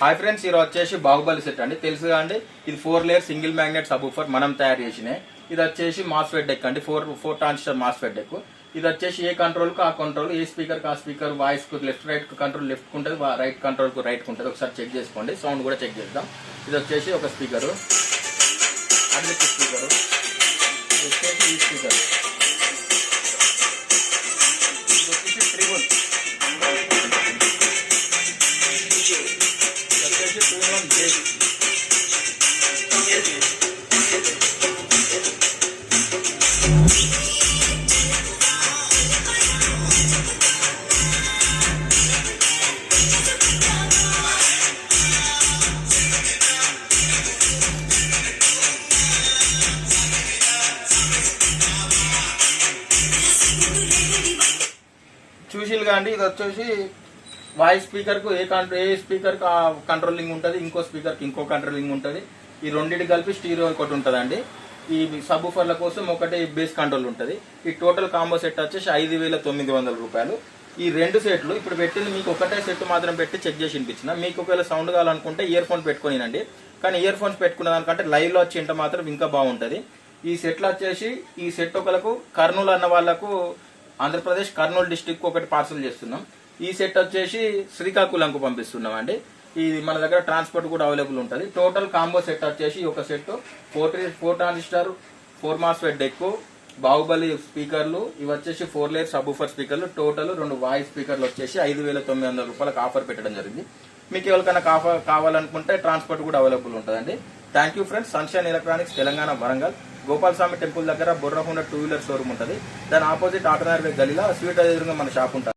Hi friends, ఈరోజు వచ్చేసి Baahubali set అండి. తెలుసుగా అండి, ఇది 4 లేయర్ సింగిల్ మ్యాగ్నెట్ సబ్-వూఫర్ మనం తయారు చేసినాయి. ఇది వచ్చేసి మాస్ఫెట్ డెక్ అండి, 4 ట్రాన్సిస్టర్ మాస్ఫెట్ డెక్. ఇది వచ్చేసి ఏ కంట్రోల్ కు ఆ కంట్రోల్, ఏ స్పీకర్ కు ఆ స్పీకర్, వాయిస్ కు లెఫ్ట్ రైట్ కు కంట్రోల్ లెఫ్ట్ కు ఉంటుంది, రైట్ కంట్రోల్ కు రైట్ కు ఉంటుంది. ఒకసారి చెక్ చేసుకోండి, సౌండ్ కూడా చెక్ చేద్దాం. ఇది వచ్చేసి ఒక స్పీకరు, అది స్పీకరు, ఇది వచ్చేసి ఈ స్పీకర్, ఇది వచ్చేసి ట్రిబుల్, ఇది వచ్చేసి 2-in-1 బేస్. చూసిలుగా అండి, ఇది వచ్చేసి వాయిస్ స్పీకర్ కు ఏ స్పీకర్ కు కంట్రోలింగ్ ఉంటుంది, ఇంకో స్పీకర్ కి ఇంకో కంట్రోలింగ్ ఉంటుంది. ఈ రెండింటి కలిపి స్టీరియో ఒకటి ఉంటుంది అండి. ఈ సబ్-వూఫర్ల కోసం ఒకటి బేస్ కంట్రోల్ ఉంటుంది. ఈ టోటల్ కాంబో సెట్ వచ్చేసి 5,900 రూపాయలు. ఈ 2 సెట్లు ఇప్పుడు పెట్టింది మీకు ఒకటే సెట్ మాత్రం పెట్టి చెక్ చేసి వినిపించిన. మీకు ఒకవేళ సౌండ్ కావాలనుకుంటే ఇయర్ ఫోన్స్ పెట్టుకోనండి, కానీ ఇయర్ ఫోన్స్ పెట్టుకున్న దానికంటే లైవ్ లో వచ్చి ఇంట మాత్రం ఇంకా బాగుంటుంది. ఈ సెట్లు వచ్చేసి ఈ సెట్ ఒకలకు కర్నూలు అన్న వాళ్ళకు ఆంధ్రప్రదేశ్ కర్నూలు డిస్టిక్ ఒకటి పార్సల్ చేస్తున్నాం. ఈ సెట్ వచ్చేసి శ్రీకాకుళంకు పంపిస్తున్నాం అండి. ఇది మన దగ్గర ట్రాన్స్పోర్ట్ కూడా అవైలబుల్ ఉంటుంది. టోటల్ కాంబో సెట్ వచ్చేసి ఒక set 4 transistor 4 MOSFET deck, Baahubali స్పీకర్లు, ఇవి వచ్చేసి 4 లేయర్ సబ్-వూఫర్ స్పీకర్లు, టోటల్ 2 వాయిస్ స్పీకర్లు వచ్చేసి 5,900 రూపాయలకు ఆఫర్ పెట్టడం జరిగింది. మీకు ఎవరికైనా కావాలనుకుంటే ట్రాన్స్పోర్ట్ కూడా అవైలబుల్ ఉంటుందండి. Thank you friends. Sunshine electronics, Telangana, Warangal, Gopalaswamy temple దగ్గర బొర్రహోండా 2-వీలర్ షోరూమ్ ఉంటుంది. దాని ఆపోజిట్ ఆటోనగర్ గలీలో స్వీట్ ఎదురుగా మన షాప్ ఉంటుంది.